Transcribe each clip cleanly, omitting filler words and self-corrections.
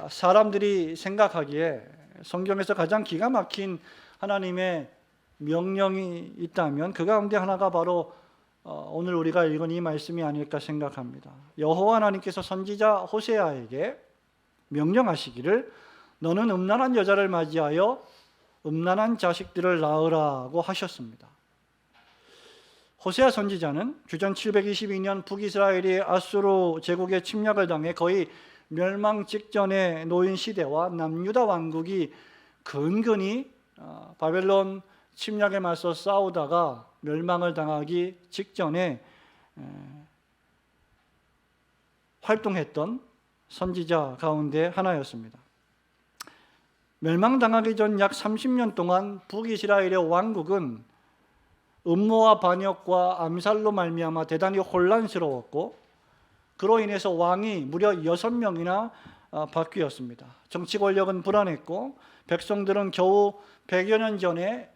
사람들이 생각하기에 성경에서 가장 기가 막힌 하나님의 명령이 있다면 그 가운데 하나가 바로 오늘 우리가 읽은 이 말씀이 아닐까 생각합니다. 여호와 하나님께서 선지자 호세아에게 명령하시기를 너는 음란한 여자를 맞이하여 음란한 자식들을 낳으라고 하셨습니다. 호세아 선지자는 주전 722년 북이스라엘이 아수르 제국의 침략을 당해 거의 멸망 직전에 놓인 시대와 남유다 왕국이 근근히 바벨론 침략에 맞서 싸우다가 멸망을 당하기 직전에 활동했던 선지자 가운데 하나였습니다. 멸망당하기 전 약 30년 동안 북이스라엘의 왕국은 음모와 반역과 암살로 말미암아 대단히 혼란스러웠고 그로 인해서 왕이 무려 6명이나 바뀌었습니다. 정치 권력은 불안했고 백성들은 겨우 100여 년 전에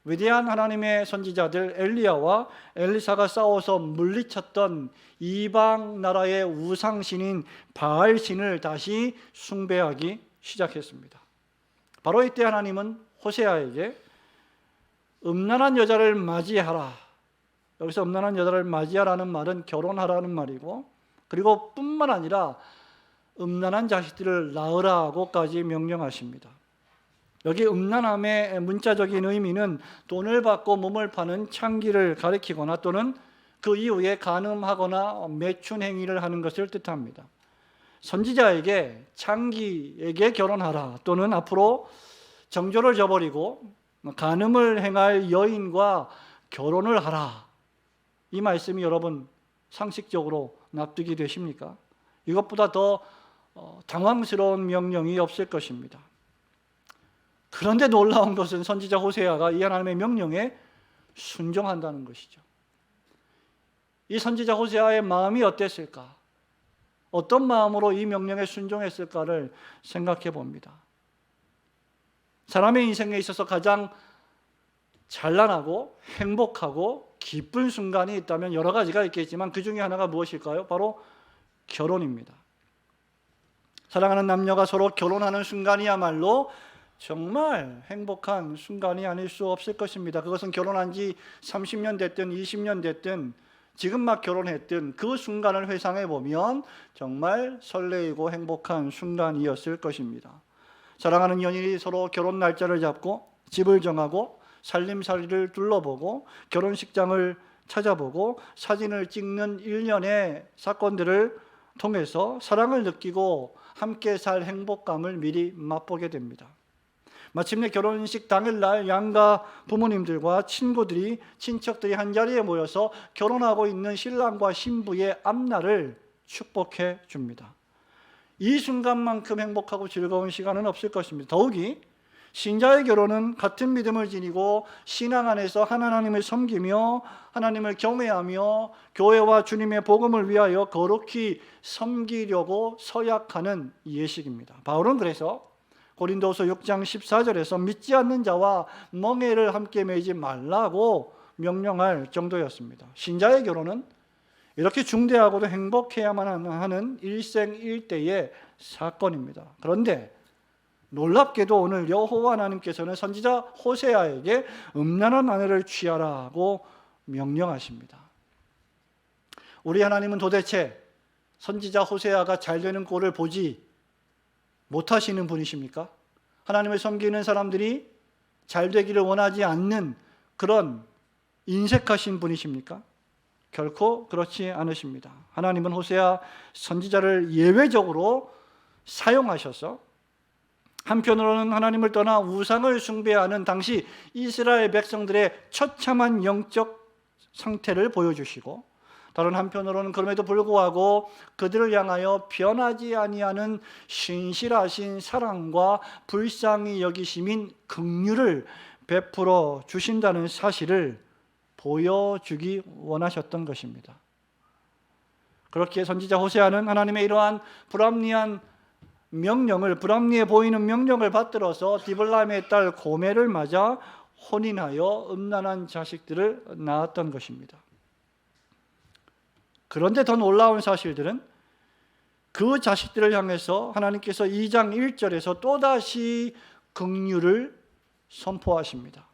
위대한 하나님의 선지자들 엘리야와 엘리사가 싸워서 물리쳤던 이방 나라의 우상신인 바알신을 다시 숭배하기 시작했습니다. 바로 이때 하나님은 호세아에게 음란한 여자를 맞이하라. 여기서 음란한 여자를 맞이하라는 말은 결혼하라는 말이고 그리고 뿐만 아니라 음란한 자식들을 낳으라고까지 명령하십니다. 여기 음란함의 문자적인 의미는 돈을 받고 몸을 파는 창기를 가리키거나 또는 그 이후에 간음하거나 매춘 행위를 하는 것을 뜻합니다. 선지자에게 창기에게 결혼하라 또는 앞으로 정조를 저버리고 간음을 행할 여인과 결혼을 하라. 이 말씀이 여러분 상식적으로 납득이 되십니까? 이것보다 더 당황스러운 명령이 없을 것입니다. 그런데 놀라운 것은 선지자 호세아가 이 하나님의 명령에 순종한다는 것이죠. 이 선지자 호세아의 마음이 어땠을까? 어떤 마음으로 이 명령에 순종했을까를 생각해 봅니다. 사람의 인생에 있어서 가장 찬란하고 행복하고 기쁜 순간이 있다면 여러 가지가 있겠지만 그 중에 하나가 무엇일까요? 바로 결혼입니다. 사랑하는 남녀가 서로 결혼하는 순간이야말로 정말 행복한 순간이 아닐 수 없을 것입니다. 그것은 결혼한 지 30년 됐든 20년 됐든 지금 막 결혼했든 그 순간을 회상해 보면 정말 설레이고 행복한 순간이었을 것입니다. 사랑하는 연인이 서로 결혼 날짜를 잡고 집을 정하고 살림살이를 둘러보고 결혼식장을 찾아보고 사진을 찍는 일련의 사건들을 통해서 사랑을 느끼고 함께 살 행복감을 미리 맛보게 됩니다. 마침내 결혼식 당일날 양가 부모님들과 친구들이 친척들이 한자리에 모여서 결혼하고 있는 신랑과 신부의 앞날을 축복해 줍니다. 이 순간만큼 행복하고 즐거운 시간은 없을 것입니다. 더욱이 신자의 결혼은 같은 믿음을 지니고 신앙 안에서 하나님을 섬기며 하나님을 경외하며 교회와 주님의 복음을 위하여 거룩히 섬기려고 서약하는 예식입니다. 바울은 그래서 고린도서 6장 14절에서 믿지 않는 자와 멍에를 함께 매지 말라고 명령할 정도였습니다. 신자의 결혼은 이렇게 중대하고도 행복해야만 하는 일생일대의 사건입니다. 그런데 놀랍게도 오늘 여호와 하나님께서는 선지자 호세아에게 음란한 아내를 취하라고 명령하십니다. 우리 하나님은 도대체 선지자 호세아가 잘 되는 꼴을 보지 못하시는 분이십니까? 하나님을 섬기는 사람들이 잘 되기를 원하지 않는 그런 인색하신 분이십니까? 결코 그렇지 않으십니다. 하나님은 호세아 선지자를 예외적으로 사용하셔서 한편으로는 하나님을 떠나 우상을 숭배하는 당시 이스라엘 백성들의 처참한 영적 상태를 보여주시고 다른 한편으로는 그럼에도 불구하고 그들을 향하여 변하지 아니하는 신실하신 사랑과 불쌍히 여기심인 긍휼을 베풀어 주신다는 사실을 보여주기 원하셨던 것입니다. 그렇게 선지자 호세아는 하나님의 이러한 불합리해 보이는 명령을 받들어서 디블라임의 딸 고멜을 맞아 혼인하여 음란한 자식들을 낳았던 것입니다. 그런데 더 놀라운 사실들은 그 자식들을 향해서 하나님께서 2장 1절에서 또다시 긍휼을 선포하십니다.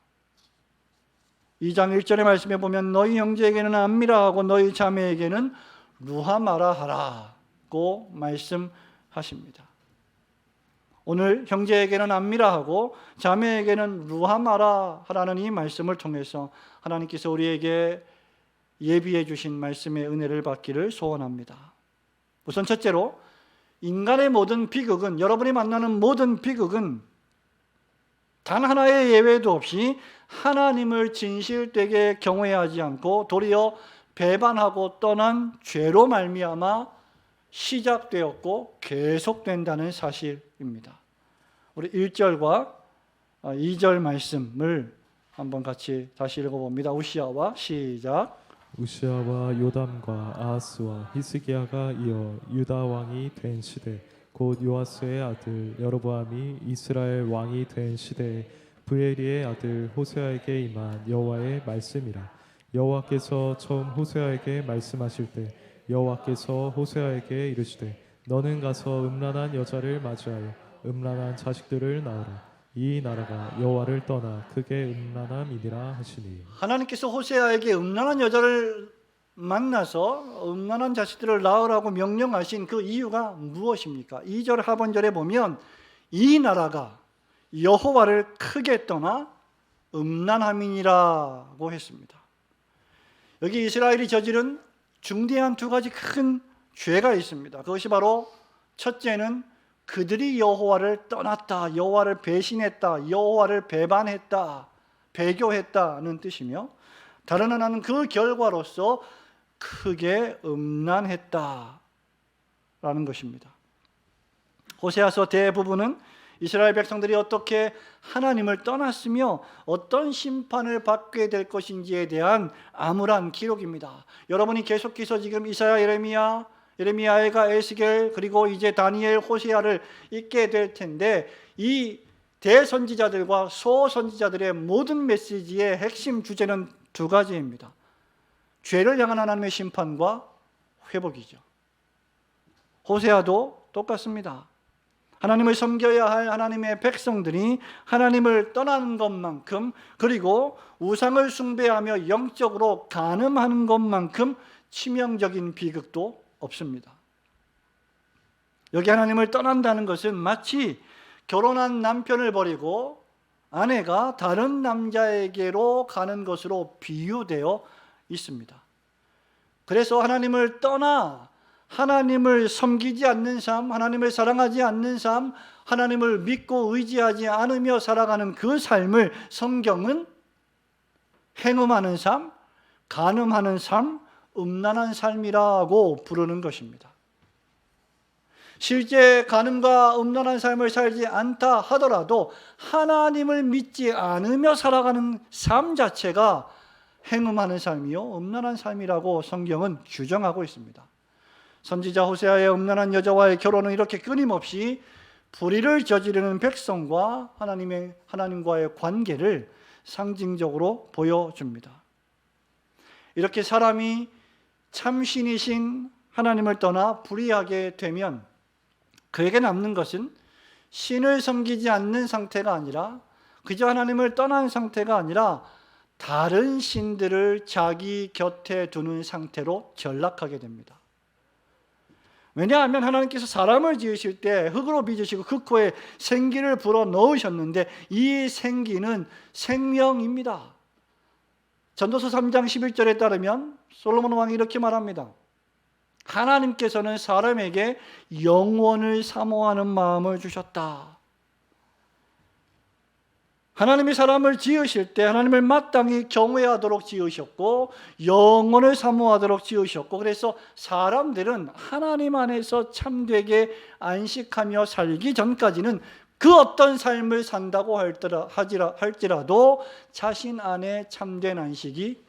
2장 1절의 말씀에 보면 너희 형제에게는 안미라 하고 너희 자매에게는 루하마라 하라고 말씀하십니다. 오늘 형제에게는 안미라 하고 자매에게는 루하마라 하라는 이 말씀을 통해서 하나님께서 우리에게 예비해 주신 말씀의 은혜를 받기를 소원합니다. 우선 첫째로, 인간의 모든 비극은, 여러분이 만나는 모든 비극은 단 하나의 예외도 없이 하나님을 진실되게 경외하지 않고 도리어 배반하고 떠난 죄로 말미암아 시작되었고 계속된다는 사실입니다. 우리 1절과 2절 말씀을 한번 같이 다시 읽어봅니다. 우시아와 시작. 우시아와 요담과 아하스와 히스기야가 이어 유다 왕이 된 시대, 곧 요아스의 아들 여로보암이 이스라엘 왕이 된 시대에 브에리의 아들 호세아에게 임한 여호와의 말씀이라. 여호와께서 처음 호세아에게 말씀하실 때 여호와께서 호세아에게 이르시되 너는 가서 음란한 여자를 맞이하여 음란한 자식들을 낳으라. 이 나라가 여호와를 떠나 크게 음란함이니라 하시니. 하나님께서 호세아에게 음란한 여자를 만나서 음란한 자식들을 낳으라고 명령하신 그 이유가 무엇입니까? 2절 하반절에 보면 이 나라가 여호와를 크게 떠나 음란함이니라고 했습니다. 여기 이스라엘이 저지른 중대한 두 가지 큰 죄가 있습니다. 그것이 바로 첫째는 그들이 여호와를 떠났다, 여호와를 배신했다, 여호와를 배반했다, 배교했다는 뜻이며, 다른 하나는 그 결과로서 크게 음란했다라는 것입니다. 호세아서 대부분은 이스라엘 백성들이 어떻게 하나님을 떠났으며 어떤 심판을 받게 될 것인지에 대한 암울한 기록입니다. 여러분이 계속해서 지금 이사야, 예레미야가 에스겔, 그리고 이제 다니엘, 호세아를 읽게 될 텐데, 이 대선지자들과 소선지자들의 모든 메시지의 핵심 주제는 두 가지입니다. 죄를 향한 하나님의 심판과 회복이죠. 호세아도 똑같습니다. 하나님을 섬겨야 할 하나님의 백성들이 하나님을 떠나는 것만큼, 그리고 우상을 숭배하며 영적으로 간음하는 것만큼 치명적인 비극도 없습니다. 여기 하나님을 떠난다는 것은 마치 결혼한 남편을 버리고 아내가 다른 남자에게로 가는 것으로 비유되어 있습니다. 그래서 하나님을 떠나 하나님을 섬기지 않는 삶, 하나님을 사랑하지 않는 삶, 하나님을 믿고 의지하지 않으며 살아가는 그 삶을 성경은 행음하는 삶, 간음하는 삶, 음란한 삶이라고 부르는 것입니다. 실제 간음과 음란한 삶을 살지 않다 하더라도 하나님을 믿지 않으며 살아가는 삶 자체가 행음하는 삶이요 음란한 삶이라고 성경은 규정하고 있습니다. 선지자 호세아의 음란한 여자와의 결혼은 이렇게 끊임없이 불의를 저지르는 백성과 하나님과의 관계를 상징적으로 보여줍니다. 이렇게 사람이 참신이신 하나님을 떠나 불의하게 되면 그에게 남는 것은 신을 섬기지 않는 상태가 아니라, 그저 하나님을 떠난 상태가 아니라 다른 신들을 자기 곁에 두는 상태로 전락하게 됩니다. 왜냐하면 하나님께서 사람을 지으실 때 흙으로 빚으시고 그 코에 생기를 불어 넣으셨는데 이 생기는 생명입니다. 전도서 3장 11절에 따르면 솔로몬 왕이 이렇게 말합니다. 하나님께서는 사람에게 영원을 사모하는 마음을 주셨다. 하나님이 사람을 지으실 때 하나님을 마땅히 경외하도록 지으셨고 영원을 사모하도록 지으셨고, 그래서 사람들은 하나님 안에서 참되게 안식하며 살기 전까지는 그 어떤 삶을 산다고 할지라도 자신 안에 참된 안식이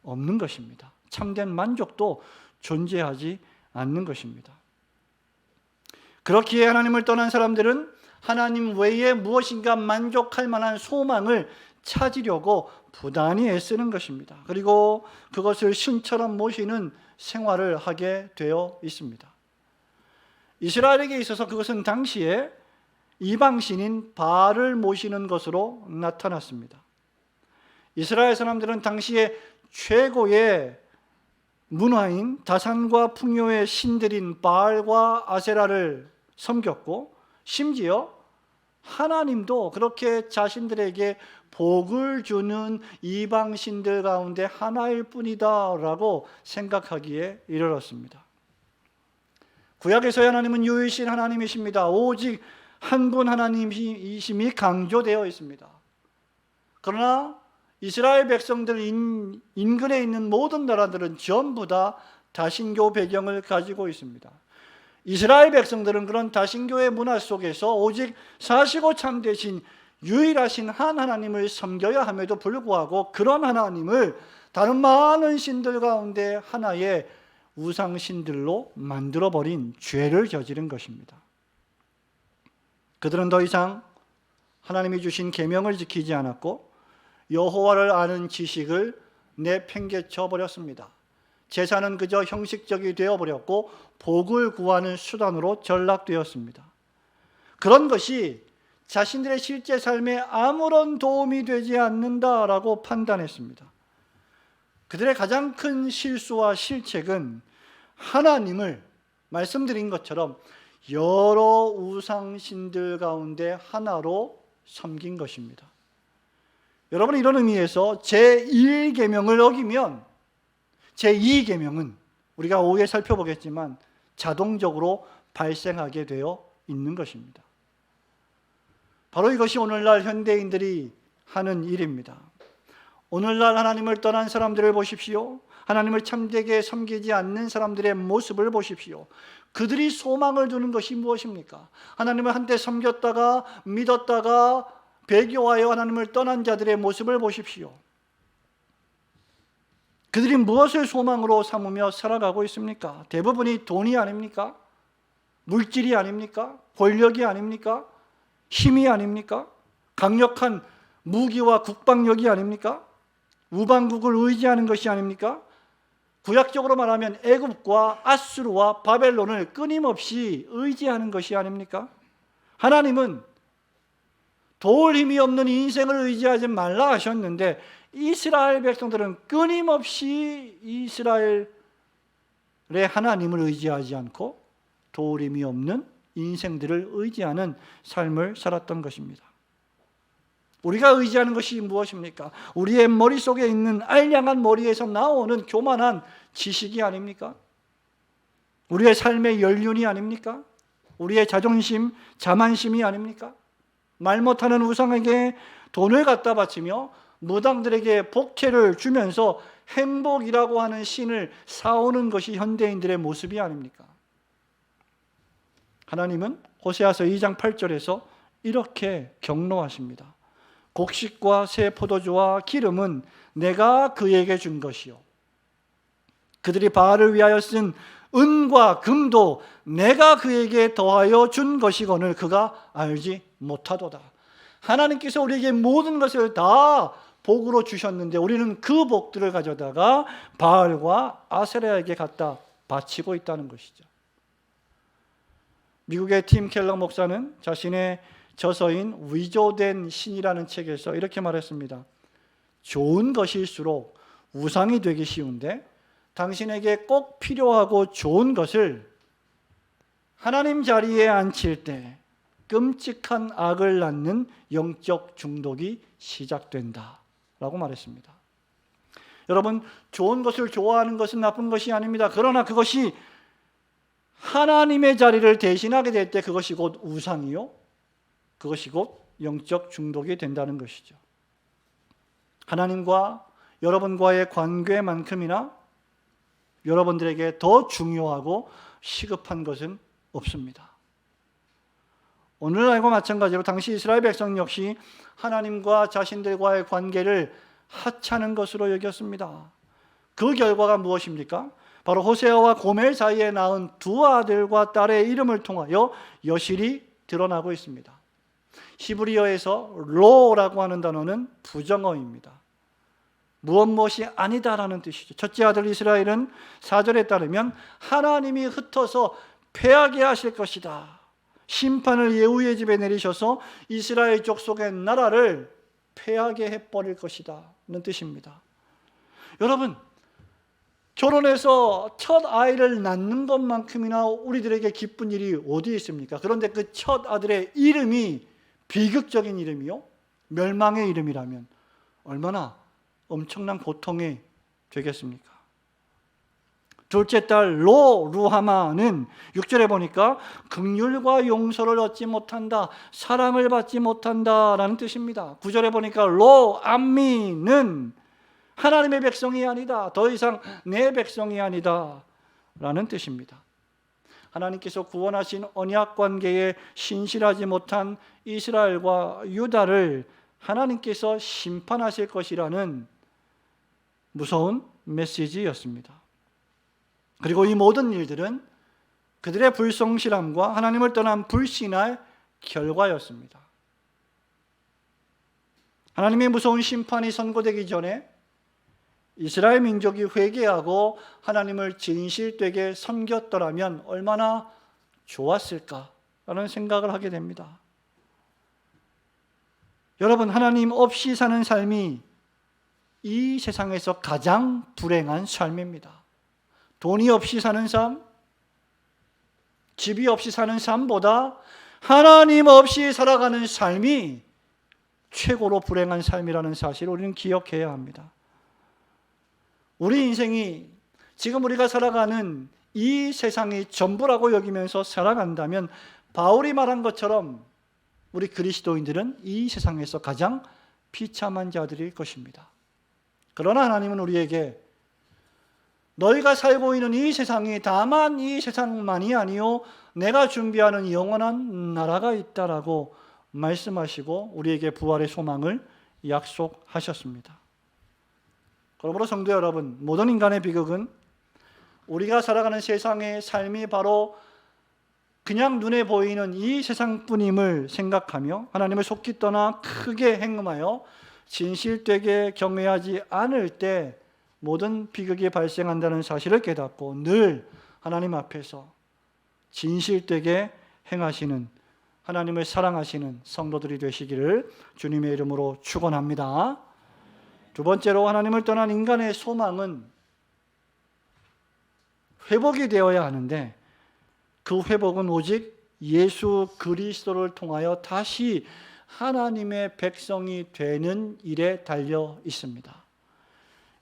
없는 것입니다. 참된 만족도 존재하지 않는 것입니다. 그렇기에 하나님을 떠난 사람들은 하나님 외에 무엇인가 만족할 만한 소망을 찾으려고 부단히 애쓰는 것입니다. 그리고 그것을 신처럼 모시는 생활을 하게 되어 있습니다. 이스라엘에게 있어서 그것은 당시에 이방신인 바알을 모시는 것으로 나타났습니다. 이스라엘 사람들은 당시에 최고의 문화인 다산과 풍요의 신들인 바알과 아세라를 섬겼고, 심지어 하나님도 그렇게 자신들에게 복을 주는 이방신들 가운데 하나일 뿐이다 라고 생각하기에 이르렀습니다. 구약에서의 하나님은 유일신 하나님이십니다. 오직 한 분 하나님이심이 강조되어 있습니다. 그러나 이스라엘 백성들 인근에 있는 모든 나라들은 전부 다 다신교 배경을 가지고 있습니다. 이스라엘 백성들은 그런 다신교의 문화 속에서 오직 사시고 참되신 유일하신 한 하나님을 섬겨야 함에도 불구하고 그런 하나님을 다른 많은 신들 가운데 하나의 우상신들로 만들어버린 죄를 저지른 것입니다. 그들은 더 이상 하나님이 주신 계명을 지키지 않았고 여호와를 아는 지식을 내팽개쳐 버렸습니다. 제사는 그저 형식적이 되어버렸고 복을 구하는 수단으로 전락되었습니다. 그런 것이 자신들의 실제 삶에 아무런 도움이 되지 않는다라고 판단했습니다. 그들의 가장 큰 실수와 실책은 하나님을 말씀드린 것처럼 여러 우상신들 가운데 하나로 섬긴 것입니다. 여러분, 이런 의미에서 제1계명을 어기면 제2계명은 우리가 오후에 살펴보겠지만 자동적으로 발생하게 되어 있는 것입니다. 바로 이것이 오늘날 현대인들이 하는 일입니다. 오늘날 하나님을 떠난 사람들을 보십시오. 하나님을 참되게 섬기지 않는 사람들의 모습을 보십시오. 그들이 소망을 두는 것이 무엇입니까? 하나님을 한때 섬겼다가 믿었다가 배교하여 하나님을 떠난 자들의 모습을 보십시오. 그들이 무엇을 소망으로 삼으며 살아가고 있습니까? 대부분이 돈이 아닙니까? 물질이 아닙니까? 권력이 아닙니까? 힘이 아닙니까? 강력한 무기와 국방력이 아닙니까? 우방국을 의지하는 것이 아닙니까? 구약적으로 말하면 애굽과 아수르와 바벨론을 끊임없이 의지하는 것이 아닙니까? 하나님은 도울 힘이 없는 인생을 의지하지 말라 하셨는데 이스라엘 백성들은 끊임없이 이스라엘의 하나님을 의지하지 않고 도울 힘이 없는 인생들을 의지하는 삶을 살았던 것입니다. 우리가 의지하는 것이 무엇입니까? 우리의 머릿속에 있는 알량한 머리에서 나오는 교만한 지식이 아닙니까? 우리의 삶의 연륜이 아닙니까? 우리의 자존심, 자만심이 아닙니까? 말 못하는 우상에게 돈을 갖다 바치며 무당들에게 복채를 주면서 행복이라고 하는 신을 사오는 것이 현대인들의 모습이 아닙니까? 하나님은 호세아서 2장 8절에서 이렇게 경로하십니다. 곡식과 새 포도주와 기름은 내가 그에게 준 것이요 그들이 바알을 위하여 쓴 은과 금도 내가 그에게 더하여 준 것이거늘 그가 알지 못하도다. 하나님께서 우리에게 모든 것을 다 복으로 주셨는데 우리는 그 복들을 가져다가 바알과 아세라에게 갖다 바치고 있다는 것이죠. 미국의 팀 켈러 목사는 자신의 저서인 위조된 신이라는 책에서 이렇게 말했습니다. 좋은 것일수록 우상이 되기 쉬운데 당신에게 꼭 필요하고 좋은 것을 하나님 자리에 앉힐 때 끔찍한 악을 낳는 영적 중독이 시작된다 라고 말했습니다. 여러분, 좋은 것을 좋아하는 것은 나쁜 것이 아닙니다. 그러나 그것이 하나님의 자리를 대신하게 될 때 그것이 곧 우상이요 그것이 곧 영적 중독이 된다는 것이죠. 하나님과 여러분과의 관계만큼이나 여러분들에게 더 중요하고 시급한 것은 없습니다. 오늘날과 마찬가지로 당시 이스라엘 백성 역시 하나님과 자신들과의 관계를 하찮은 것으로 여겼습니다. 그 결과가 무엇입니까? 바로 호세아와 고멜 사이에 낳은 두 아들과 딸의 이름을 통하여 여실히 드러나고 있습니다. 히브리어에서 로라고 하는 단어는 부정어입니다. 무엇이 아니다라는 뜻이죠. 첫째 아들 이스라엘은 4절에 따르면 하나님이 흩어서 패하게 하실 것이다. 심판을 예후의 집에 내리셔서 이스라엘 족속의 나라를 패하게 해버릴 것이다 는 뜻입니다. 여러분, 결혼해서 첫 아이를 낳는 것만큼이나 우리들에게 기쁜 일이 어디 있습니까? 그런데 그 첫 아들의 이름이 비극적인 이름이요, 멸망의 이름이라면 얼마나 엄청난 고통이 되겠습니까? 둘째 딸 루하마는 6절에 보니까 긍휼과 용서를 얻지 못한다, 사랑을 받지 못한다라는 뜻입니다. 9절에 보니까 암미는 하나님의 백성이 아니다, 더 이상 내 백성이 아니다 라는 뜻입니다. 하나님께서 구원하신 언약 관계에 신실하지 못한 이스라엘과 유다를 하나님께서 심판하실 것이라는 무서운 메시지였습니다. 그리고 이 모든 일들은 그들의 불성실함과 하나님을 떠난 불신의 결과였습니다. 하나님의 무서운 심판이 선고되기 전에 이스라엘 민족이 회개하고 하나님을 진실되게 섬겼더라면 얼마나 좋았을까라는 생각을 하게 됩니다. 여러분, 하나님 없이 사는 삶이 이 세상에서 가장 불행한 삶입니다. 돈이 없이 사는 삶, 집이 없이 사는 삶보다 하나님 없이 살아가는 삶이 최고로 불행한 삶이라는 사실을 우리는 기억해야 합니다. 우리 인생이 지금 우리가 살아가는 이 세상이 전부라고 여기면서 살아간다면 바울이 말한 것처럼 우리 그리스도인들은 이 세상에서 가장 비참한 자들일 것입니다. 그러나 하나님은 우리에게 너희가 살고 있는 이 세상이 다만 이 세상만이 아니요 내가 준비하는 영원한 나라가 있다라고 말씀하시고 우리에게 부활의 소망을 약속하셨습니다. 그러므로 성도 여러분, 모든 인간의 비극은 우리가 살아가는 세상의 삶이 바로 그냥 눈에 보이는 이 세상뿐임을 생각하며 하나님을 속히 떠나 크게 행음하여 진실되게 경외하지 않을 때 모든 비극이 발생한다는 사실을 깨닫고 늘 하나님 앞에서 진실되게 행하시는, 하나님을 사랑하시는 성도들이 되시기를 주님의 이름으로 축원합니다. 두 번째로, 하나님을 떠난 인간의 소망은 회복이 되어야 하는데 그 회복은 오직 예수 그리스도를 통하여 다시 하나님의 백성이 되는 일에 달려 있습니다.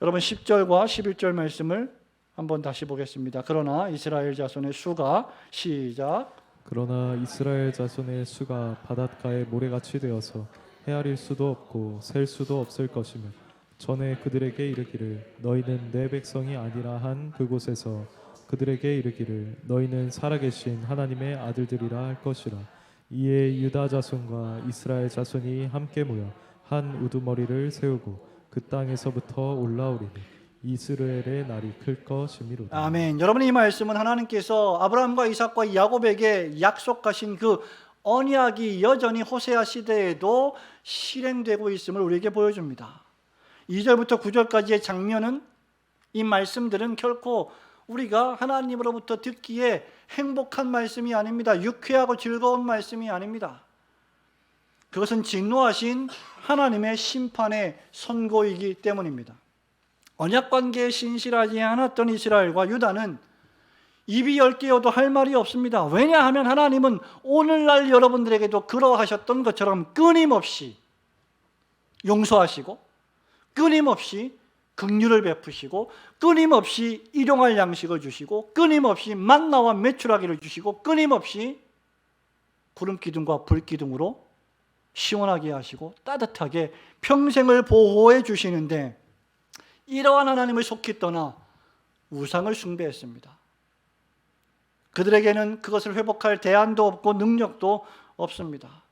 여러분, 10절과 11절 말씀을 한번 다시 보겠습니다. 그러나 이스라엘 자손의 수가, 시작. 그러나 이스라엘 자손의 수가 바닷가에 모래같이 되어서 헤아릴 수도 없고 셀 수도 없을 것이며 전에 그들에게 이르기를 너희는 내 백성이 아니라 한 그곳에서 그들에게 이르기를 너희는 살아계신 하나님의 아들들이라 할 것이라. 이에 유다 자손과 이스라엘 자손이 함께 모여 한 우두머리를 세우고 그 땅에서부터 올라오리니 이스라엘의 날이 클 것이미로다. 아멘. 여러분, 이 말씀은 하나님께서 아브라함과 이삭과 야곱에게 약속하신 그 언약이 여전히 호세아 시대에도 실행되고 있음을 우리에게 보여줍니다. 2절부터 9절까지의 장면은, 이 말씀들은 결코 우리가 하나님으로부터 듣기에 행복한 말씀이 아닙니다. 유쾌하고 즐거운 말씀이 아닙니다. 그것은 진노하신 하나님의 심판의 선고이기 때문입니다. 언약관계에 신실하지 않았던 이스라엘과 유다는 입이 열 개여도 할 말이 없습니다. 왜냐하면 하나님은 오늘날 여러분들에게도 그러하셨던 것처럼 끊임없이 용서하시고 끊임없이 긍휼을 베푸시고 끊임없이 일용할 양식을 주시고 끊임없이 만나와 메추라기를 주시고 끊임없이 구름 기둥과 불 기둥으로 시원하게 하시고 따뜻하게 평생을 보호해 주시는데 이러한 하나님을 속히 떠나 우상을 숭배했습니다. 그들에게는 그것을 회복할 대안도 없고 능력도 없습니다.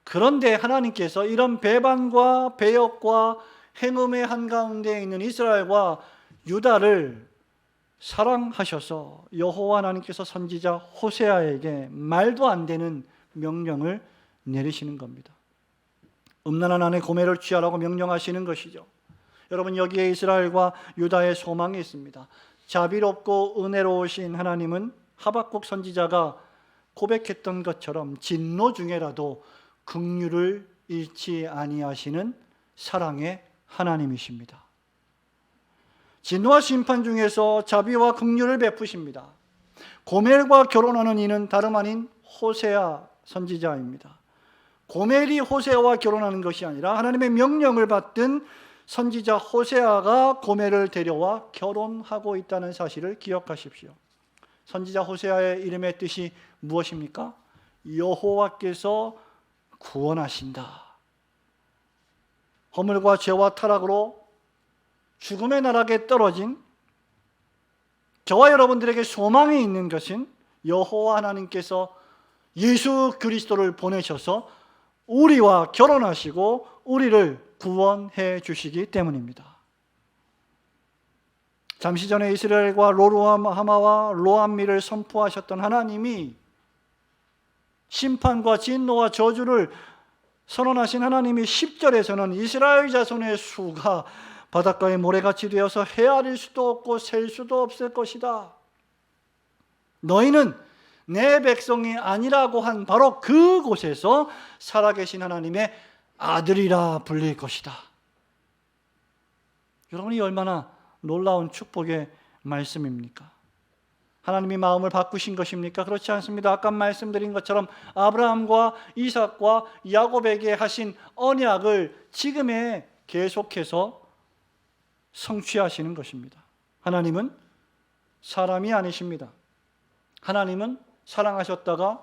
그런데 하나님께서 이런 배반과 배역과 행음의 한가운데 있는 이스라엘과 유다를 사랑하셔서 여호와 하나님께서 선지자 호세아에게 말도 안 되는 명령을 내리시는 겁니다. 음란한 아내 고멜을 취하라고 명령하시는 것이죠. 여러분, 여기에 이스라엘과 유다의 소망이 있습니다. 자비롭고 은혜로우신 하나님은 하박국 선지자가 고백했던 것처럼 진노 중에라도 긍휼을 잃지 아니하시는 사랑의 하나님이십니다. 진노와 심판 중에서 자비와 긍휼을 베푸십니다. 고멜과 결혼하는 이는 다름 아닌 호세아 선지자입니다. 고멜이 호세아와 결혼하는 것이 아니라 하나님의 명령을 받든 선지자 호세아가 고멜을 데려와 결혼하고 있다는 사실을 기억하십시오. 선지자 호세아의 이름의 뜻이 무엇입니까? 여호와께서 구원하신다. 허물과 죄와 타락으로 죽음의 나락에 떨어진 저와 여러분들에게 소망이 있는 것은 여호와 하나님께서 예수 그리스도를 보내셔서 우리와 결혼하시고 우리를 구원해 주시기 때문입니다. 잠시 전에 이스라엘과 로루하마와 로암미를 선포하셨던 하나님이 심판과 진노와 저주를 선언하신 하나님이 10절에서는 이스라엘 자손의 수가 바닷가의 모래같이 되어서 헤아릴 수도 없고 셀 수도 없을 것이다. 너희는 내 백성이 아니라고 한 바로 그곳에서 살아계신 하나님의 아들이라 불릴 것이다. 여러분이 얼마나 놀라운 축복의 말씀입니까? 하나님이 마음을 바꾸신 것입니까? 그렇지 않습니다. 아까 말씀드린 것처럼 아브라함과 이삭과 야곱에게 하신 언약을 지금에 계속해서 성취하시는 것입니다. 하나님은 사람이 아니십니다. 하나님은 사랑하셨다가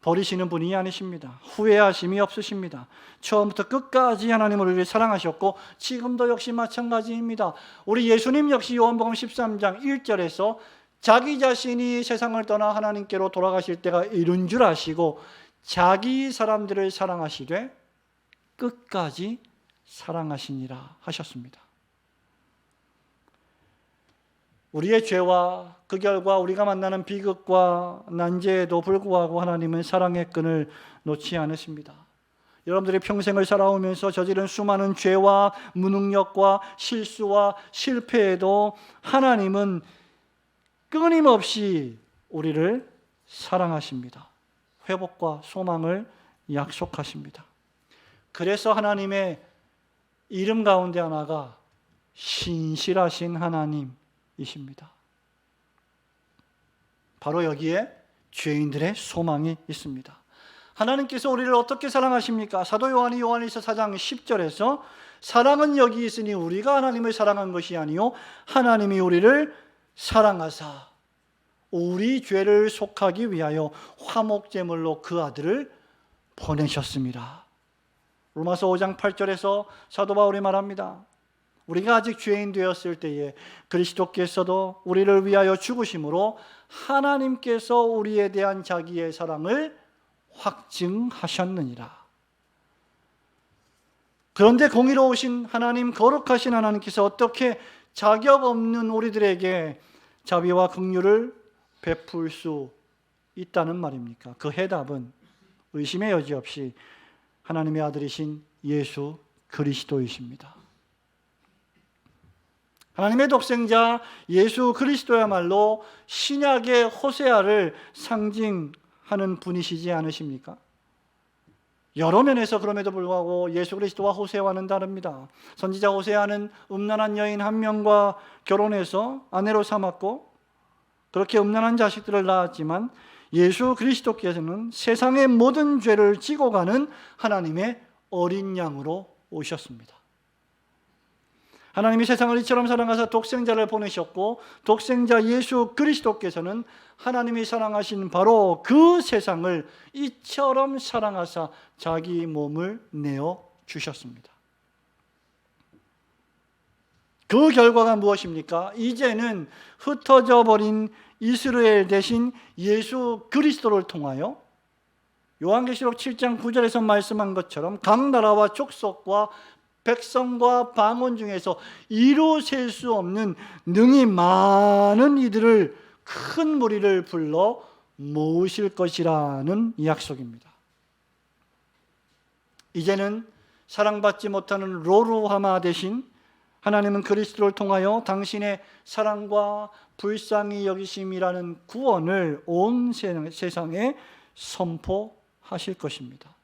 버리시는 분이 아니십니다. 후회하심이 없으십니다. 처음부터 끝까지 하나님을 우리를 사랑하셨고 지금도 역시 마찬가지입니다. 우리 예수님 역시 요한복음 13장 1절에서 자기 자신이 세상을 떠나 하나님께로 돌아가실 때가 이른 줄 아시고 자기 사람들을 사랑하시되 끝까지 사랑하시니라 하셨습니다. 우리의 죄와 그 결과 우리가 만나는 비극과 난제에도 불구하고 하나님은 사랑의 끈을 놓지 않으십니다. 여러분들이 평생을 살아오면서 저지른 수많은 죄와 무능력과 실수와 실패에도 하나님은 끊임없이 우리를 사랑하십니다. 회복과 소망을 약속하십니다. 그래서 하나님의 이름 가운데 하나가 신실하신 하나님이십니다. 바로 여기에 죄인들의 소망이 있습니다. 하나님께서 우리를 어떻게 사랑하십니까? 사도 요한이 요한일서 4장 10절에서 사랑은 여기 있으니 우리가 하나님을 사랑한 것이 아니요 하나님이 우리를 사랑하사 우리 죄를 속하기 위하여 화목제물로 그 아들을 보내셨습니다. 로마서 5장 8절에서 사도 바울이 말합니다. 우리가 아직 죄인 되었을 때에 그리스도께서도 우리를 위하여 죽으심으로 하나님께서 우리에 대한 자기의 사랑을 확증하셨느니라. 그런데 공의로우신 하나님, 거룩하신 하나님께서 어떻게 자격 없는 우리들에게 자비와 긍휼을 베풀 수 있다는 말입니까? 그 해답은 의심의 여지 없이 하나님의 아들이신 예수 그리스도이십니다. 하나님의 독생자 예수 그리스도야말로 신약의 호세아를 상징하는 분이시지 않으십니까? 여러 면에서 그럼에도 불구하고 예수 그리스도와 호세아와는 다릅니다. 선지자 호세아는 음란한 여인 한 명과 결혼해서 아내로 삼았고 그렇게 음란한 자식들을 낳았지만 예수 그리스도께서는 세상의 모든 죄를 지고 가는 하나님의 어린 양으로 오셨습니다. 하나님이 세상을 이처럼 사랑하사 독생자를 보내셨고 독생자 예수 그리스도께서는 하나님이 사랑하신 바로 그 세상을 이처럼 사랑하사 자기 몸을 내어 주셨습니다. 그 결과가 무엇입니까? 이제는 흩어져 버린 이스라엘 대신 예수 그리스도를 통하여 요한계시록 7장 9절에서 말씀한 것처럼 각 나라와 족속과 백성과 방언 중에서 이루 셀 수 없는 능히 많은 이들을 큰 무리를 불러 모으실 것이라는 약속입니다. 이제는 사랑받지 못하는 로루하마 대신 하나님은 그리스도를 통하여 당신의 사랑과 불쌍히 여기심이라는 구원을 온 세상에 선포하실 것입니다.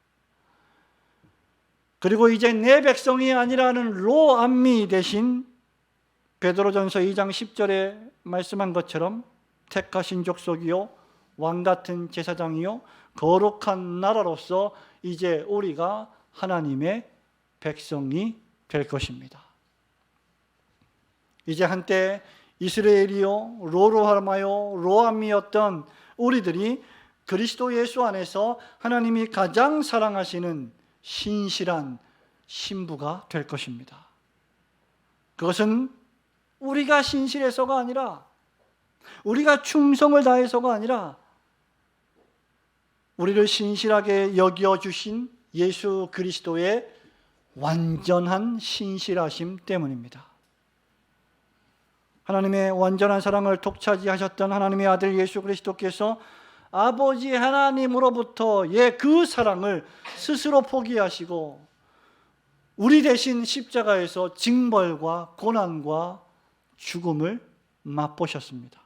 그리고 이제 내 백성이 아니라는 로암미 대신 베드로전서 2장 10절에 말씀한 것처럼 택하신 족속이요 왕같은 제사장이요 거룩한 나라로서 이제 우리가 하나님의 백성이 될 것입니다. 이제 한때 이스라엘이요 로로하마요 로암미였던 우리들이 그리스도 예수 안에서 하나님이 가장 사랑하시는 신실한 신부가 될 것입니다. 그것은 우리가 신실해서가 아니라, 우리가 충성을 다해서가 아니라, 우리를 신실하게 여겨주신 예수 그리스도의 완전한 신실하심 때문입니다. 하나님의 완전한 사랑을 독차지하셨던 하나님의 아들 예수 그리스도께서 아버지 하나님으로부터의 그 사랑을 스스로 포기하시고 우리 대신 십자가에서 징벌과 고난과 죽음을 맛보셨습니다.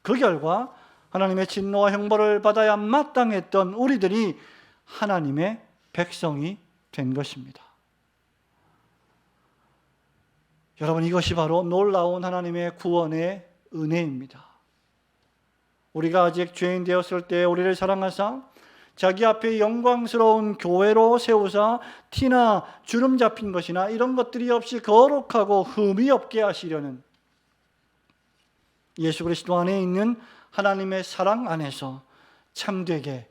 그 결과 하나님의 진노와 형벌을 받아야 마땅했던 우리들이 하나님의 백성이 된 것입니다. 여러분, 이것이 바로 놀라운 하나님의 구원의 은혜입니다. 우리가 아직 죄인 되었을 때 우리를 사랑하사 자기 앞에 영광스러운 교회로 세우사 티나 주름 잡힌 것이나 이런 것들이 없이 거룩하고 흠이 없게 하시려는 예수 그리스도 안에 있는 하나님의 사랑 안에서 참되게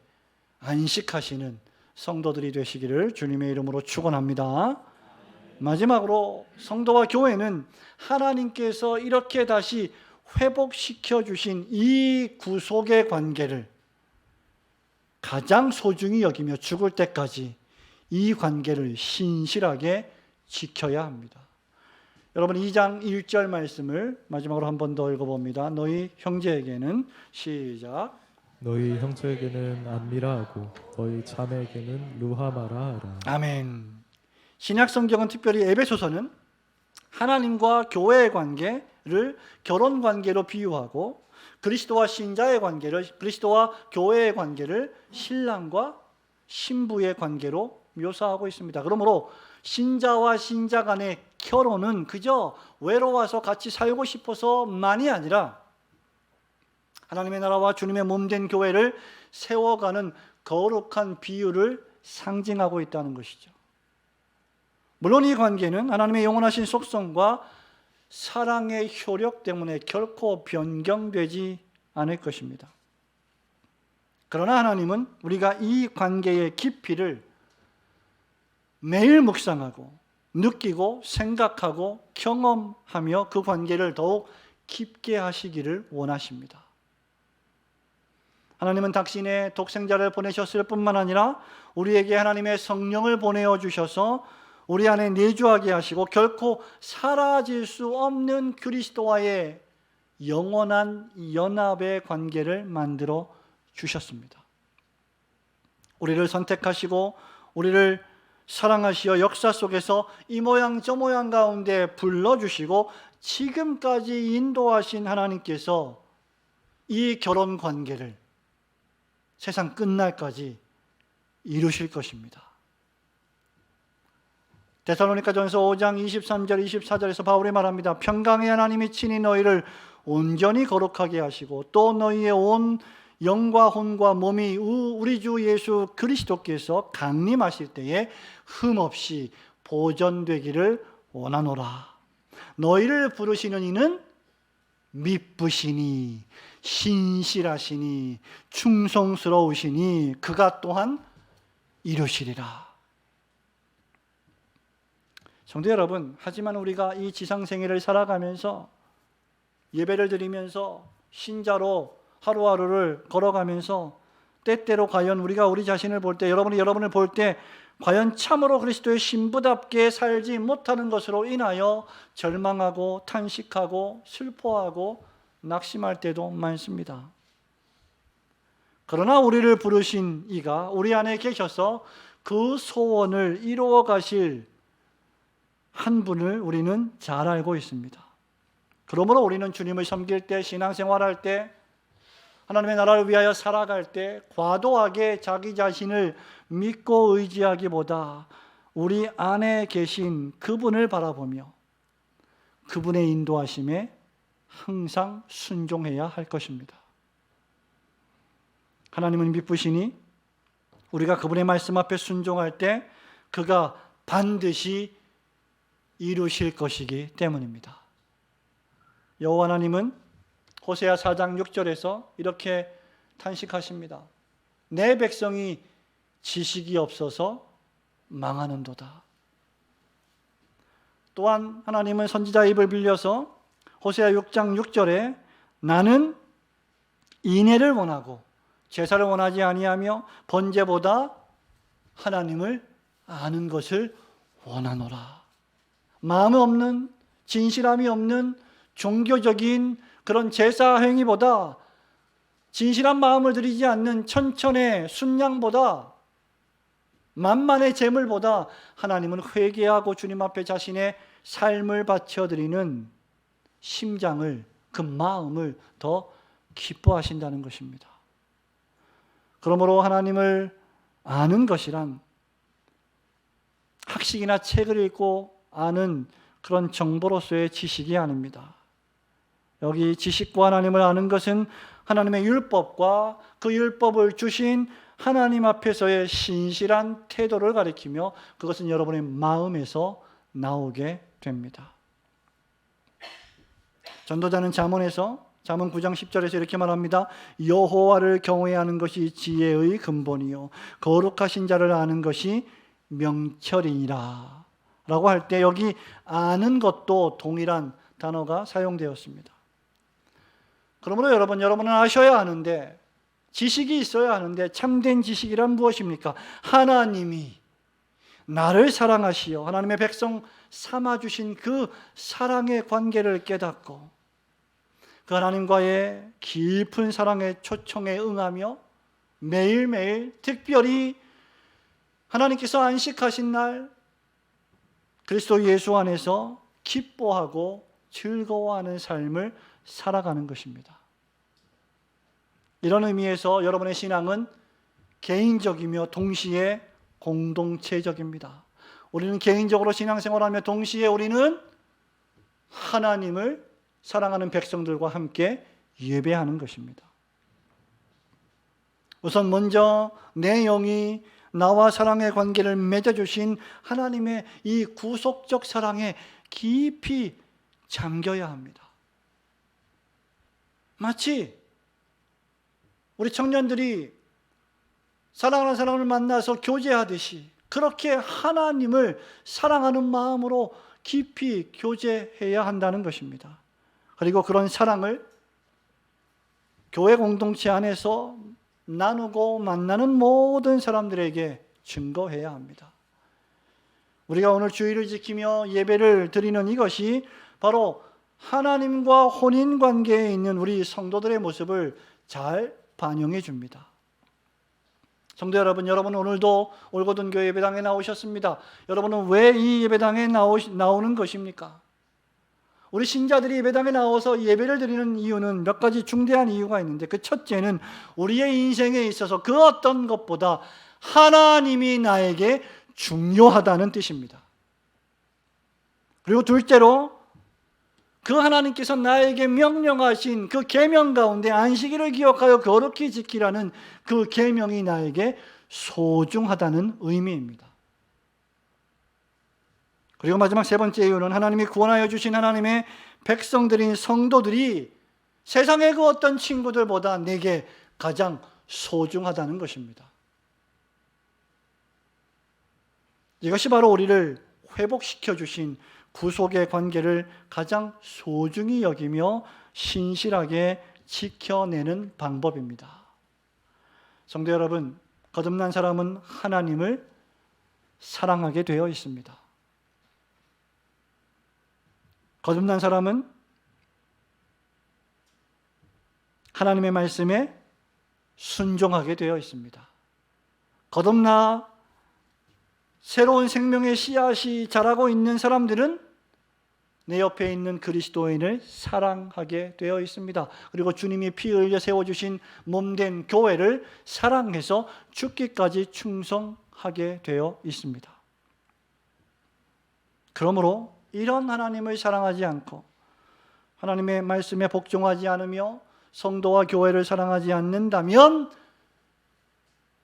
안식하시는 성도들이 되시기를 주님의 이름으로 축원합니다. 마지막으로 성도와 교회는 하나님께서 이렇게 다시 회복시켜 주신 이 구속의 관계를 가장 소중히 여기며 죽을 때까지 이 관계를 신실하게 지켜야 합니다. 여러분, 2장 1절 말씀을 마지막으로 한 번 더 읽어봅니다. 너희 형제에게는, 시작, 너희 형제에게는 안미라 하고 너희 자매에게는 루하마라 하라. 아멘. 신약 성경은 특별히 에베소서는 하나님과 교회의 관계를 결혼 관계로 비유하고 그리스도와 신자의 관계를, 그리스도와 교회의 관계를 신랑과 신부의 관계로 묘사하고 있습니다. 그러므로 신자와 신자 간의 결혼은 그저 외로워서 같이 살고 싶어서만이 아니라 하나님의 나라와 주님의 몸된 교회를 세워가는 거룩한 비유를 상징하고 있다는 것이죠. 물론 이 관계는 하나님의 영원하신 속성과 사랑의 효력 때문에 결코 변경되지 않을 것입니다. 그러나 하나님은 우리가 이 관계의 깊이를 매일 묵상하고 느끼고 생각하고 경험하며 그 관계를 더욱 깊게 하시기를 원하십니다. 하나님은 당신의 독생자를 보내셨을 뿐만 아니라 우리에게 하나님의 성령을 보내어 주셔서 우리 안에 내주하게 하시고 결코 사라질 수 없는 그리스도와의 영원한 연합의 관계를 만들어 주셨습니다. 우리를 선택하시고 우리를 사랑하시어 역사 속에서 이 모양 저 모양 가운데 불러주시고 지금까지 인도하신 하나님께서 이 결혼 관계를 세상 끝날까지 이루실 것입니다. 데살로니가전서 5장 23절 24절에서 바울이 말합니다. 평강의 하나님이 친히 너희를 온전히 거룩하게 하시고 또 너희의 온 영과 혼과 몸이 우리 주 예수 그리스도께서 강림하실 때에 흠없이 보존되기를 원하노라. 너희를 부르시는 이는 미쁘시니 신실하시니 충성스러우시니 그가 또한 이루시리라. 성도 여러분, 하지만 우리가 이 지상생애를 살아가면서 예배를 드리면서 신자로 하루하루를 걸어가면서 때때로 과연 우리가 우리 자신을 볼 때, 여러분을 볼 때 과연 참으로 그리스도의 신부답게 살지 못하는 것으로 인하여 절망하고 탄식하고 슬퍼하고 낙심할 때도 많습니다. 그러나 우리를 부르신 이가 우리 안에 계셔서 그 소원을 이루어 가실 한 분을 우리는 잘 알고 있습니다. 그러므로 우리는 주님을 섬길 때, 신앙생활할 때, 하나님의 나라를 위하여 살아갈 때 과도하게 자기 자신을 믿고 의지하기보다 우리 안에 계신 그분을 바라보며 그분의 인도하심에 항상 순종해야 할 것입니다. 하나님은 미쁘시니 우리가 그분의 말씀 앞에 순종할 때 그가 반드시 이루실 것이기 때문입니다. 여호와 하나님은 호세아 4장 6절에서 이렇게 탄식하십니다. 내 백성이 지식이 없어서 망하는도다. 또한 하나님은 선지자 입을 빌려서 호세아 6장 6절에 나는 인애를 원하고 제사를 원하지 아니하며 번제보다 하나님을 아는 것을 원하노라. 마음 없는, 진실함이 없는 종교적인 그런 제사 행위보다, 진실한 마음을 들이지 않는 천천의 순양보다, 만만의 제물보다 하나님은 회개하고 주님 앞에 자신의 삶을 바쳐드리는 심장을, 그 마음을 더 기뻐하신다는 것입니다. 그러므로 하나님을 아는 것이란 학식이나 책을 읽고 아는 그런 정보로서의 지식이 아닙니다. 여기 지식과 하나님을 아는 것은 하나님의 율법과 그 율법을 주신 하나님 앞에서의 신실한 태도를 가리키며 그것은 여러분의 마음에서 나오게 됩니다. 전도자는 잠언에서 잠언 9장 10절에서 이렇게 말합니다. 여호와를 경외하는 것이 지혜의 근본이요 거룩하신 자를 아는 것이 명철이니라 라고 할 때 여기 아는 것도 동일한 단어가 사용되었습니다. 그러므로 여러분은 아셔야 하는데, 지식이 있어야 하는데, 참된 지식이란 무엇입니까? 하나님이 나를 사랑하시어 하나님의 백성 삼아주신 그 사랑의 관계를 깨닫고 그 하나님과의 깊은 사랑의 초청에 응하며 매일매일 특별히 하나님께서 안식하신 날 그리스도 예수 안에서 기뻐하고 즐거워하는 삶을 살아가는 것입니다. 이런 의미에서 여러분의 신앙은 개인적이며 동시에 공동체적입니다. 우리는 개인적으로 신앙생활하며 동시에 우리는 하나님을 사랑하는 백성들과 함께 예배하는 것입니다. 우선 먼저 내 영이 나와 사랑의 관계를 맺어주신 하나님의 이 구속적 사랑에 깊이 잠겨야 합니다. 마치 우리 청년들이 사랑하는 사람을 만나서 교제하듯이 그렇게 하나님을 사랑하는 마음으로 깊이 교제해야 한다는 것입니다. 그리고 그런 사랑을 교회 공동체 안에서 나누고 만나는 모든 사람들에게 증거해야 합니다. 우리가 오늘 주일을 지키며 예배를 드리는 이것이 바로 하나님과 혼인 관계에 있는 우리 성도들의 모습을 잘 반영해 줍니다. 성도 여러분, 여러분 오늘도 올고든교회 예배당에 나오셨습니다. 여러분은 왜 이 예배당에 나오는 것입니까? 우리 신자들이 예배당에 나와서 예배를 드리는 이유는 몇 가지 중대한 이유가 있는데, 그 첫째는 우리의 인생에 있어서 그 어떤 것보다 하나님이 나에게 중요하다는 뜻입니다. 그리고 둘째로 그 하나님께서 나에게 명령하신 그 계명 가운데 안식일을 기억하여 거룩히 지키라는 그 계명이 나에게 소중하다는 의미입니다. 그리고 마지막 세 번째 이유는 하나님이 구원하여 주신 하나님의 백성들인 성도들이 세상의 그 어떤 친구들보다 내게 가장 소중하다는 것입니다. 이것이 바로 우리를 회복시켜 주신 구속의 관계를 가장 소중히 여기며 신실하게 지켜내는 방법입니다. 성도 여러분, 거듭난 사람은 하나님을 사랑하게 되어 있습니다. 거듭난 사람은 하나님의 말씀에 순종하게 되어 있습니다. 거듭나 새로운 생명의 씨앗이 자라고 있는 사람들은 내 옆에 있는 그리스도인을 사랑하게 되어 있습니다. 그리고 주님이 피 흘려 세워주신 몸된 교회를 사랑해서 죽기까지 충성하게 되어 있습니다. 그러므로 이런 하나님을 사랑하지 않고 하나님의 말씀에 복종하지 않으며 성도와 교회를 사랑하지 않는다면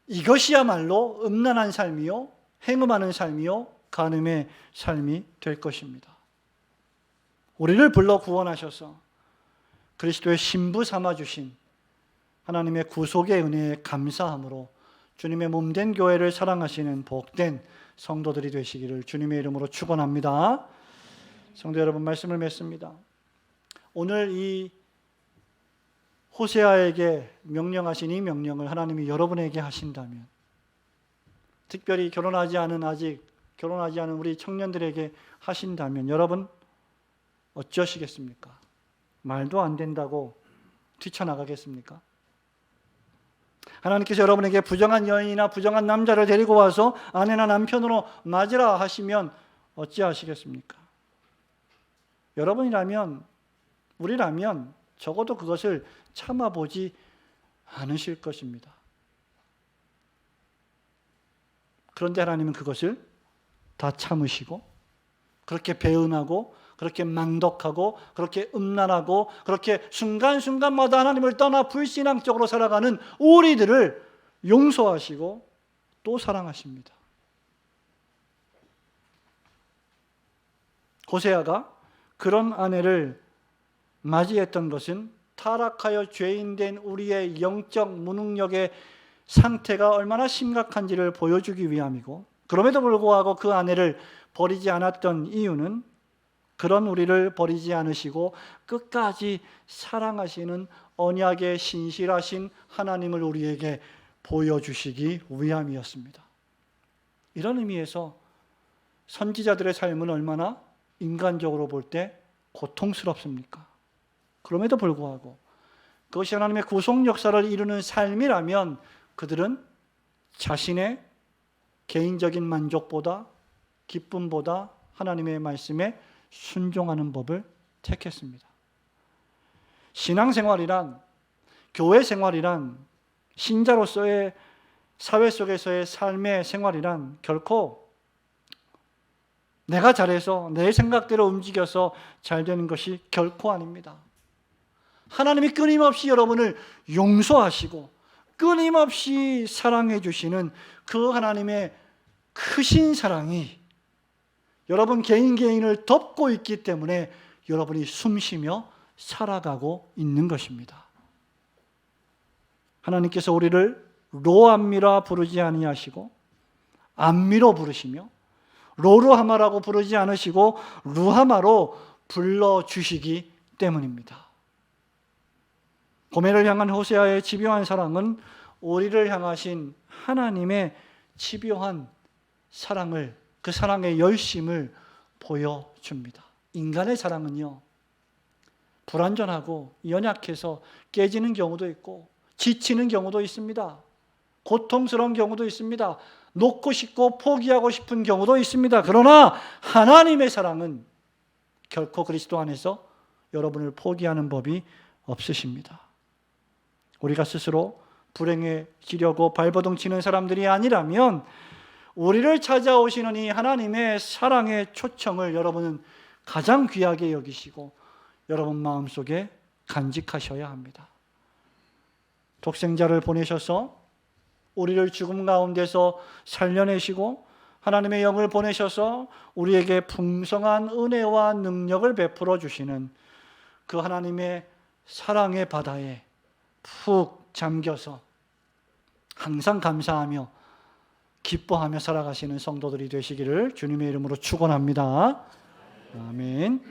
이것이야말로 음란한 삶이요, 행음하는 삶이요, 간음의 삶이 될 것입니다. 우리를 불러 구원하셔서 그리스도의 신부 삼아주신 하나님의 구속의 은혜에 감사함으로 주님의 몸된 교회를 사랑하시는 복된 성도들이 되시기를 주님의 이름으로 축원합니다. 성도 여러분, 말씀을 맺습니다. 오늘 이 호세아에게 명령하신 이 명령을 하나님이 여러분에게 하신다면, 특별히 아직 결혼하지 않은 우리 청년들에게 하신다면 여러분 어쩌시겠습니까? 말도 안 된다고 뛰쳐나가겠습니까? 하나님께서 여러분에게 부정한 여인이나 부정한 남자를 데리고 와서 아내나 남편으로 맞으라 하시면 어찌하시겠습니까? 여러분이라면, 우리라면 적어도 그것을 참아보지 않으실 것입니다. 그런데 하나님은 그것을 다 참으시고 그렇게 배은하고 그렇게 망덕하고 그렇게 음란하고 그렇게 순간순간마다 하나님을 떠나 불신앙적으로 살아가는 우리들을 용서하시고 또 사랑하십니다. 호세아가 그런 아내를 맞이했던 것은 타락하여 죄인된 우리의 영적 무능력의 상태가 얼마나 심각한지를 보여주기 위함이고, 그럼에도 불구하고 그 아내를 버리지 않았던 이유는 그런 우리를 버리지 않으시고 끝까지 사랑하시는 언약의 신실하신 하나님을 우리에게 보여주시기 위함이었습니다. 이런 의미에서 선지자들의 삶은 얼마나 인간적으로 볼 때 고통스럽습니까? 그럼에도 불구하고 그것이 하나님의 구속 역사를 이루는 삶이라면 그들은 자신의 개인적인 만족보다, 기쁨보다 하나님의 말씀에 순종하는 법을 택했습니다. 신앙생활이란, 교회 생활이란, 신자로서의 사회 속에서의 삶의 생활이란 결코 내가 잘해서 내 생각대로 움직여서 잘 되는 것이 결코 아닙니다. 하나님이 끊임없이 여러분을 용서하시고 끊임없이 사랑해 주시는 그 하나님의 크신 사랑이 여러분 개인을 덮고 있기 때문에 여러분이 숨쉬며 살아가고 있는 것입니다. 하나님께서 우리를 로암미라 부르지 아니하시고 암미로 부르시며 로루하마라고 부르지 않으시고 루하마로 불러주시기 때문입니다. 고멜을 향한 호세아의 집요한 사랑은 우리를 향하신 하나님의 집요한 사랑을, 그 사랑의 열심을 보여줍니다. 인간의 사랑은요, 불완전하고 연약해서 깨지는 경우도 있고 지치는 경우도 있습니다. 고통스러운 경우도 있습니다. 놓고 싶고 포기하고 싶은 경우도 있습니다. 그러나 하나님의 사랑은 결코 그리스도 안에서 여러분을 포기하는 법이 없으십니다. 우리가 스스로 불행해지려고 발버둥 치는 사람들이 아니라면 우리를 찾아오시는 이 하나님의 사랑의 초청을 여러분은 가장 귀하게 여기시고 여러분 마음속에 간직하셔야 합니다. 독생자를 보내셔서 우리를 죽음 가운데서 살려내시고 하나님의 영을 보내셔서 우리에게 풍성한 은혜와 능력을 베풀어 주시는 그 하나님의 사랑의 바다에 푹 잠겨서 항상 감사하며 기뻐하며 살아가시는 성도들이 되시기를 주님의 이름으로 축원합니다. 아멘.